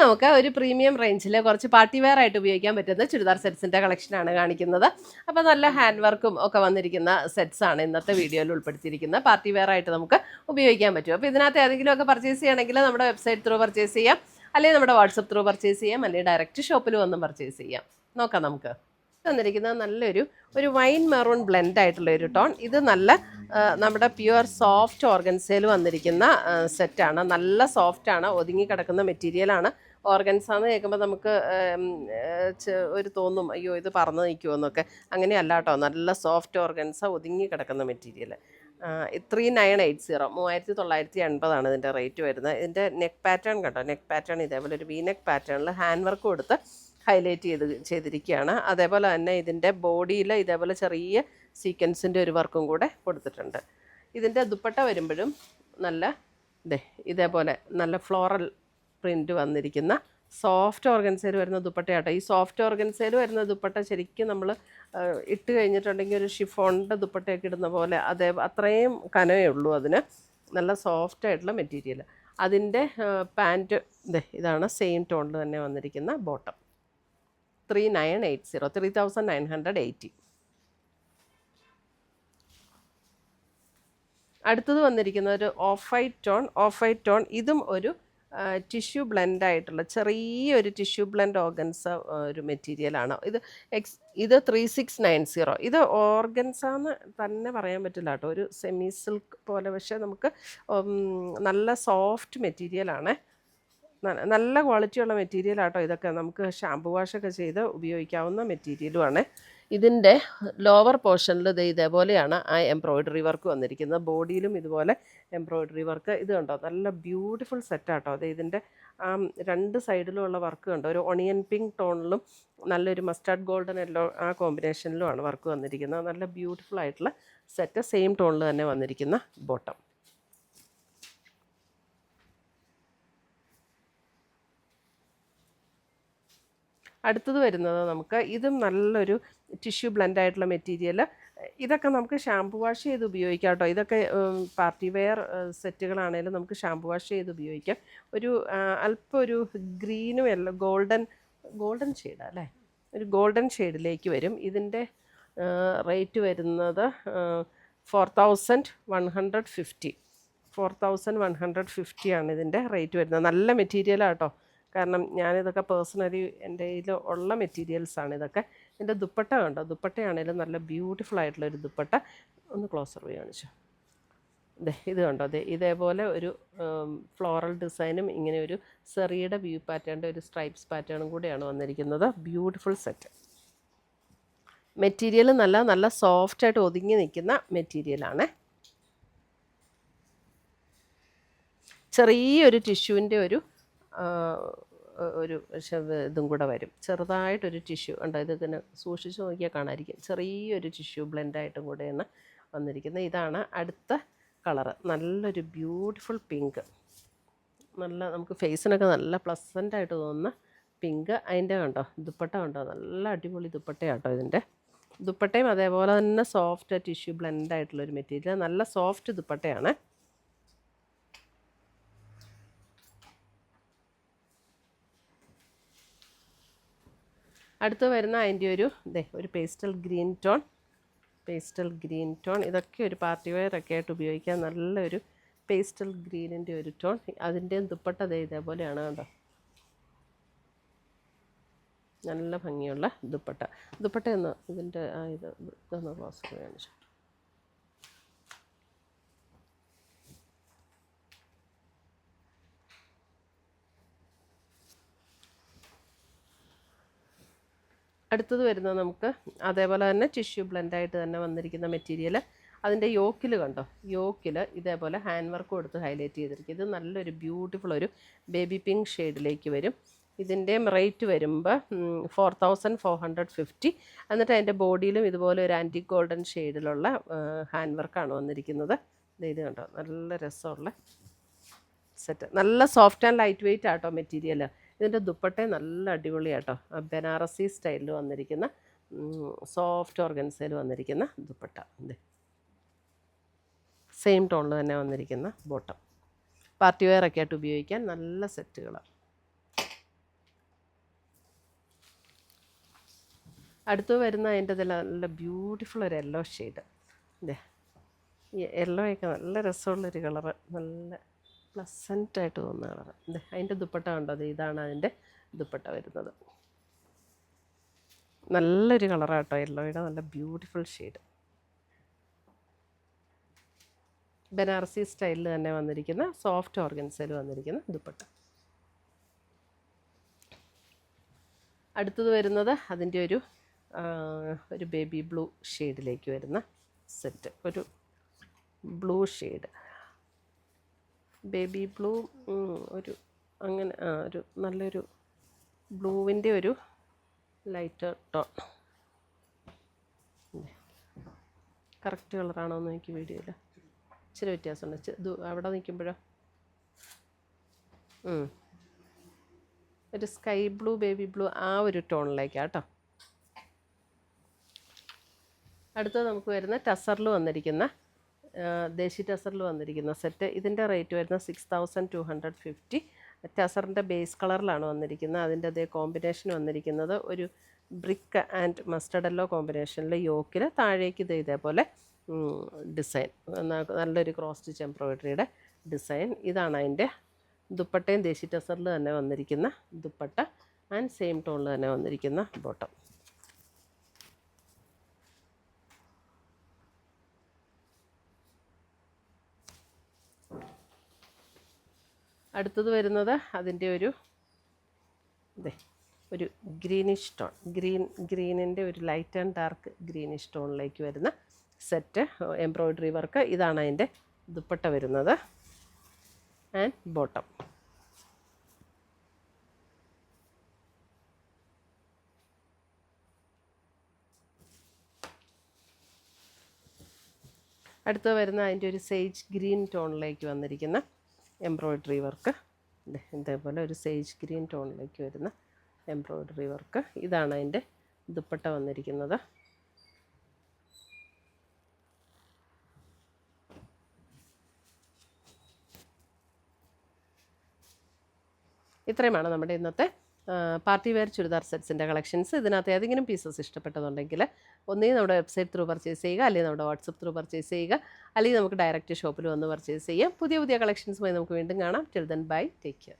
നമുക്ക് ഒരു പ്രീമിയം റേഞ്ചിൽ കുറച്ച് പാർട്ടി വെയർ ആയിട്ട് ഉപയോഗിക്കാൻ പറ്റുന്ന ചുരിദാർ സെറ്റ്സിൻ്റെ കളക്ഷനാണ് കാണിക്കുന്നത്. അപ്പോൾ നല്ല ഹാൻഡ് വർക്കും ഒക്കെ വന്നിരിക്കുന്ന സെറ്റ്സ് ആണ് ഇന്നത്തെ വീഡിയോയിൽ ഉൾപ്പെടുത്തിയിരിക്കുന്നത്. പാർട്ടി വെയർ ആയിട്ട് നമുക്ക് ഉപയോഗിക്കാൻ പറ്റും. അപ്പോൾ ഇതിനകത്ത് ഏതെങ്കിലുമൊക്കെ പർച്ചേസ് ചെയ്യണമെങ്കിൽ നമ്മുടെ വെബ്സൈറ്റ് ത്രൂ പർച്ചേസ് ചെയ്യാം, അല്ലെങ്കിൽ നമ്മുടെ വാട്സപ്പ് ത്രൂ പർച്ചേസ് ചെയ്യാം, അല്ലെങ്കിൽ ഡയറക്റ്റ് ഷോപ്പിൽ വന്നും പർച്ചേസ് ചെയ്യാം. നോക്കാം നമുക്ക്. തന്നിരിക്കുന്നത് നല്ലൊരു വൈൻ മെറൂൺ ബ്ലെൻഡ് ആയിട്ടുള്ള ഒരു ടോൺ. ഇത് നല്ല നമ്മുടെ പ്യുവർ സോഫ്റ്റ് ഓർഗൻസയിൽ വന്നിരിക്കുന്ന സെറ്റാണ്. നല്ല സോഫ്റ്റാണ്, ഒതുങ്ങി കിടക്കുന്ന മെറ്റീരിയലാണ്. ഓർഗൻസാന്ന് കേൾക്കുമ്പോൾ നമുക്ക് ഒരു തോന്നും അയ്യോ ഇത് പറന്ന് നിൽക്കുമെന്നൊക്കെ. അങ്ങനെയല്ല കേട്ടോ, നല്ല സോഫ്റ്റ് ഓർഗൻസ, ഒതുങ്ങി കിടക്കുന്ന മെറ്റീരിയൽ. 3980 3980 ഇതിൻ്റെ റേറ്റ് വരുന്നത്. ഇതിൻ്റെ നെക്ക് പാറ്റേൺ കണ്ടോ, നെക്ക് പാറ്റേൺ ഇതേപോലെ ഒരു വി നെക്ക് പാറ്റേണിൽ ഹാൻഡ് വർക്ക് കൊടുത്ത് ഹൈലൈറ്റ് ചെയ്തിരിക്കുകയാണ്. അതേപോലെ തന്നെ ഇതിൻ്റെ ബോഡിയിൽ ഇതേപോലെ ചെറിയ സീക്വൻസിൻ്റെ ഒരു വർക്കും കൂടെ കൊടുത്തിട്ടുണ്ട്. ഇതിൻ്റെ ദുപ്പട്ട വരുമ്പോഴും നല്ല ഇതേപോലെ നല്ല ഫ്ലോറൽ പ്രിൻ്റ് വന്നിരിക്കുന്ന സോഫ്റ്റ് ഓർഗൻസയിൽ വരുന്ന ദുപ്പട്ടയാട്ടോ. ഈ സോഫ്റ്റ് ഓർഗൻസയിൽ വരുന്ന ദുപ്പട്ട ശരിക്കും നമ്മൾ ഇട്ട് കഴിഞ്ഞിട്ടുണ്ടെങ്കിൽ ഒരു ഷിഫോണിൻ്റെ ദുപ്പട്ടയൊക്കെ ഇടുന്ന പോലെ അത്രയും കനമേ ഉള്ളൂ അതിന്. നല്ല സോഫ്റ്റ് ആയിട്ടുള്ള മെറ്റീരിയൽ. അതിൻ്റെ പാൻറ്റ് ഇതാണ് സെയിം ടോണിൽ തന്നെ വന്നിരിക്കുന്ന ബോട്ടം. 3980. അടുത്തത് വന്നിരിക്കുന്ന ഒരു ഓഫ് വൈറ്റ് ടോൺ. ഇതും ഒരു ടിഷ്യൂ ബ്ലെൻഡ് ആയിട്ടുള്ള ചെറിയൊരു ടിഷ്യൂ ബ്ലെൻഡ് ഓർഗൻസ ഒരു മെറ്റീരിയലാണ്. ഇത് 3690. ഇത് ഓർഗൻസാന്ന് തന്നെ പറയാൻ പറ്റില്ല കേട്ടോ, ഒരു സെമി സിൽക്ക് പോലെ. പക്ഷേ നമുക്ക് നല്ല സോഫ്റ്റ് മെറ്റീരിയലാണ്, നല്ല ക്വാളിറ്റിയുള്ള മെറ്റീരിയലാട്ടോ. ഇതൊക്കെ നമുക്ക് ഷാമ്പു വാഷൊക്കെ ചെയ്ത് ഉപയോഗിക്കാവുന്ന മെറ്റീരിയലുമാണ്. ഇതിൻ്റെ ലോവർ പോർഷനിൽ ഇതേപോലെയാണ് ആ എംബ്രോയ്ഡറി വർക്ക് വന്നിരിക്കുന്നത്. ബോഡിയിലും ഇതുപോലെ എംബ്രോയ്ഡറി വർക്ക്. ഇത് കണ്ടോ, നല്ല ബ്യൂട്ടിഫുൾ സെറ്റാട്ടോ. അത് ഇതിൻ്റെ രണ്ട് സൈഡിലുമുള്ള വർക്ക് കണ്ടോ, ഒരു ഒണിയൻ പിങ്ക് ടോണിലും നല്ലൊരു മസ്റ്റാർഡ് ഗോൾഡൻ യെല്ലോ ആ കോമ്പിനേഷനിലുമാണ് വർക്ക് വന്നിരിക്കുന്നത്. നല്ല ബ്യൂട്ടിഫുൾ ആയിട്ടുള്ള സെറ്റ്. സെയിം ടോണിൽ തന്നെ വന്നിരിക്കുന്ന ബോട്ടം. അടുത്തത് വരുന്നത് നമുക്ക് ഇതും നല്ലൊരു ടിഷ്യൂ ബ്ലെൻഡ് ആയിട്ടുള്ള മെറ്റീരിയൽ. ഇതൊക്കെ നമുക്ക് ഷാമ്പു വാഷ് ചെയ്ത് ഉപയോഗിക്കാം കേട്ടോ. ഇതൊക്കെ പാർട്ടി വെയർ സെറ്റുകളാണെങ്കിലും നമുക്ക് ഷാമ്പു വാഷ് ചെയ്ത് ഉപയോഗിക്കാം. അല്പം ഒരു ഗ്രീനും യെല്ലോ ഗോൾഡൻ ഷെയ്ഡാണ് അല്ലേ, ഒരു ഗോൾഡൻ ഷെയ്ഡിലേക്ക് വരും. ഇതിൻ്റെ റേറ്റ് വരുന്നത് 4150. 4150 ആണ് ഇതിൻ്റെ റേറ്റ് വരുന്നത്. നല്ല മെറ്റീരിയലാണ് കേട്ടോ, കാരണം ഞാനിതൊക്കെ പേഴ്സണലി എൻ്റെ കയ്യിൽ ഉള്ള മെറ്റീരിയൽസാണ് ഇതൊക്കെ. ഇതിൻ്റെ ദുപ്പട്ട കണ്ടോ, ദുപ്പട്ടയാണെങ്കിലും നല്ല ബ്യൂട്ടിഫുൾ ആയിട്ടുള്ളൊരു ദുപ്പട്ട. ഒന്ന് ക്ലോസർ പോയി കാണിച്ചു. ഇത് കണ്ടോ, ഇതേപോലെ ഒരു ഫ്ലോറൽ ഡിസൈനും ഇങ്ങനെ ഒരു സെറിയുടെ വ്യൂ പാറ്റേണിൻ്റെ ഒരു സ്ട്രൈപ്സ് പാറ്റേണും കൂടെയാണ് വന്നിരിക്കുന്നത്. Beautiful set. മെറ്റീരിയൽ നല്ല സോഫ്റ്റായിട്ട് ഒതുങ്ങി നിൽക്കുന്ന മെറ്റീരിയലാണ്. ചെറിയൊരു ടിഷ്യൂവിൻ്റെ ഒരു ഇതും കൂടെ വരും, ചെറുതായിട്ടൊരു ടിഷ്യൂ ഉണ്ടോ. ഇതിങ്ങനെ സൂക്ഷിച്ച് നോക്കിയാൽ കാണാതിരിക്കും. ചെറിയൊരു ടിഷ്യൂ ബ്ലെൻഡായിട്ടും കൂടെയാണ് വന്നിരിക്കുന്നത്. ഇതാണ് അടുത്ത കളറ്, നല്ലൊരു ബ്യൂട്ടിഫുൾ പിങ്ക്. നല്ല നമുക്ക് ഫേസിനൊക്കെ നല്ല പ്ലസൻ്റായിട്ട് തോന്നുന്ന പിങ്ക്. അതിൻ്റെ കണ്ടോ ദുപ്പട്ട കണ്ടോ, നല്ല അടിപൊളി ദുപ്പട്ടയാട്ടോ. ഇതിൻ്റെ ദുപ്പട്ടയും അതേപോലെ തന്നെ സോഫ്റ്റ് ടിഷ്യൂ ബ്ലെൻഡായിട്ടുള്ളൊരു മെറ്റീരിയൽ. നല്ല സോഫ്റ്റ് ദുപ്പട്ടയാണ്. അടുത്ത് വരുന്ന അതിൻ്റെ ഒരു പേസ്റ്റൽ ഗ്രീൻ ടോൺ. ഇതൊക്കെ ഒരു പാർട്ടി വെയറൊക്കെ ആയിട്ട് ഉപയോഗിക്കാൻ നല്ലൊരു പേസ്റ്റൽ ഗ്രീനിൻ്റെ ഒരു ടോൺ. അതിൻ്റെയും ദുപ്പട്ട ഇതേപോലെയാണ് കണ്ടോ, നല്ല ഭംഗിയുള്ള ദുപ്പട്ടയൊന്ന് ഇതിൻ്റെ ഇതൊന്ന് ക്ലോസ് കാണിച്ചു. അടുത്തത് വരുന്നത് നമുക്ക് അതേപോലെ തന്നെ ടിഷ്യൂ ബ്ലെൻഡായിട്ട് തന്നെ വന്നിരിക്കുന്ന മെറ്റീരിയൽ. അതിൻ്റെ യോക്കിൽ കണ്ടോ, യോക്കിൽ ഇതേപോലെ ഹാൻഡ് വർക്ക് കൊടുത്ത് ഹൈലൈറ്റ് ചെയ്തിരിക്കും. ഇത് നല്ലൊരു ബ്യൂട്ടിഫുൾ ഒരു ബേബി പിങ്ക് ഷെയ്ഡിലേക്ക് വരും. ഇതിൻ്റെയും റേറ്റ് വരുമ്പോൾ 4450. എന്നിട്ട് അതിൻ്റെ ബോഡിയിലും ഇതുപോലെ ഒരു ആൻറ്റിക് ഗോൾഡൻ ഷെയ്ഡിലുള്ള ഹാൻഡ് വർക്കാണ് വന്നിരിക്കുന്നത്. ഇത് കണ്ടോ, നല്ല രസമുള്ള സെറ്റ്. നല്ല സോഫ്റ്റ് ആൻഡ് ലൈറ്റ് വെയ്റ്റ് ആട്ടോ മെറ്റീരിയൽ. ഇതിൻ്റെ ദുപ്പട്ട നല്ല അടിപൊളിയാട്ടോ, ബനാറസി സ്റ്റൈലിൽ വന്നിരിക്കുന്ന സോഫ്റ്റ് ഓർഗൻസയിൽ വന്നിരിക്കുന്ന ദുപ്പട്ട. സെയിം ടോണിൽ തന്നെ വന്നിരിക്കുന്ന ബോട്ടം. പാർട്ടി വെയർ ഒക്കെ ആയിട്ട് ഉപയോഗിക്കാൻ നല്ല സെറ്റുകളാണ്. അടുത്ത് വരുന്ന അതിൻ്റെ നല്ല ബ്യൂട്ടിഫുൾ ഒരു യെല്ലോ ഷെയ്ഡ്. ഇതേ ഈ യെല്ലോയൊക്കെ നല്ല രസമുള്ളൊരു കളറ്, നല്ല പ്ലസൻ്റായിട്ട് തോന്നുന്ന കളറ്. ഇതേ അതിൻ്റെ ദുപ്പട്ട കണ്ടത്, ഇതാണ് അതിൻ്റെ ദുപ്പട്ട വരുന്നത്. നല്ലൊരു കളറാട്ടോ യെല്ലോയുടെ, നല്ല ബ്യൂട്ടിഫുൾ ഷെയ്ഡ്. ബനാറസി സ്റ്റൈലിൽ തന്നെ വന്നിരിക്കുന്ന സോഫ്റ്റ് ഓർഗൻസയിൽ വന്നിരിക്കുന്ന ദുപ്പട്ട. അടുത്തത് വരുന്നത് അതിൻ്റെ ഒരു ബേബി ബ്ലൂ ഷെയ്ഡിലേക്ക് വരുന്ന സെറ്റ്. ഒരു ബ്ലൂ ഷെയ്ഡ്, ബേബി ബ്ലൂ, ഒരു അങ്ങനെ ഒരു നല്ലൊരു ബ്ലൂവിൻ്റെ ഒരു ലൈറ്റർ ടോൺ. കറക്റ്റ് കളറാണോ എന്ന് എനിക്ക് വീഡിയോയിൽ ഇച്ചിരി വ്യത്യാസമുണ്ട്. അവിടെ നിൽക്കുമ്പോഴോ ഒരു സ്കൈ ബ്ലൂ, ബേബി ബ്ലൂ, ആ ഒരു ടോണിലേക്കാണ് കേട്ടോ. അടുത്തത് നമുക്ക് വരുന്ന ടസറിൽ വന്നിരിക്കുന്ന ദേശി ടസറിൽ വന്നിരിക്കുന്ന സെറ്റ്. ഇതിൻ്റെ റേറ്റ് വരുന്ന 6250. ടസറിൻ്റെ ബേസ് കളറിലാണ് വന്നിരിക്കുന്നത്. അതിൻ്റെ അതേ കോമ്പിനേഷൻ വന്നിരിക്കുന്നത് ഒരു ബ്രിക്ക് ആൻഡ് മസ്റ്റർഡ് യെല്ലോ കോമ്പിനേഷനിൽ യോക്കിൽ താഴേക്ക് ഇതേപോലെ ഡിസൈൻ, നല്ലൊരു ക്രോസ് സ്റ്റിച്ച് എംബ്രോയിഡറിയുടെ ഡിസൈൻ. ഇതാണ് അതിൻ്റെ ദുപ്പട്ടയും ദേശി ടസറിൽ തന്നെ വന്നിരിക്കുന്ന ദുപ്പട്ട ആൻഡ് സെയിം ടോണിൽ തന്നെ വന്നിരിക്കുന്ന ബോട്ടം. അടുത്തത് വരുന്നത് അതിൻ്റെ ഒരു ഗ്രീനിഷ് ടോൺ, ഗ്രീനിൻ്റെ ഒരു ലൈറ്റ് ആൻഡ് ഡാർക്ക് ഗ്രീനിഷ് ടോണിലേക്ക് വരുന്ന സെറ്റ്, എംബ്രോയിഡറി വർക്ക്. ഇതാണ് അതിൻ്റെ ദുപ്പട്ട വരുന്നത് ആൻഡ് ബോട്ടം. അടുത്ത് വരുന്ന അതിൻ്റെ ഒരു സേജ് ഗ്രീൻ ടോണിലേക്ക് വന്നിരിക്കുന്ന എംബ്രോയിഡറി വർക്ക്. ഇതേപോലെ ഒരു സേജ് ഗ്രീൻ ടോണിലേക്ക് വരുന്ന എംബ്രോയിഡറി വർക്ക്. ഇതാണ് അതിൻ്റെ ദുപ്പട്ട വന്നിരിക്കുന്നത്. ഇത്രയുമാണ് നമ്മുടെ ഇന്നത്തെ പാർട്ടി വെയർ ചുരിദാർ സെറ്റ്സിൻ്റെ കളക്ഷൻസ്. ഇതിനകത്ത് ഏതെങ്കിലും പീസസ് ഇഷ്ടപ്പെട്ടതുണ്ടെങ്കിൽ ഒന്നുകിൽ നമ്മുടെ വെബ്സൈറ്റ് ത്രൂ പർച്ചേസ് ചെയ്യുക, അല്ലെങ്കിൽ നമ്മുടെ വാട്സപ്പ് ത്രൂ പർച്ചേസ് ചെയ്യുക, അല്ലെങ്കിൽ നമുക്ക് ഡയറക്റ്റ് ഷോപ്പിൽ വന്ന് പർച്ചേസ് ചെയ്യാം. പുതിയ കളക്ഷൻസുമായി നമുക്ക് വീണ്ടും കാണാം. Till then bye, take care.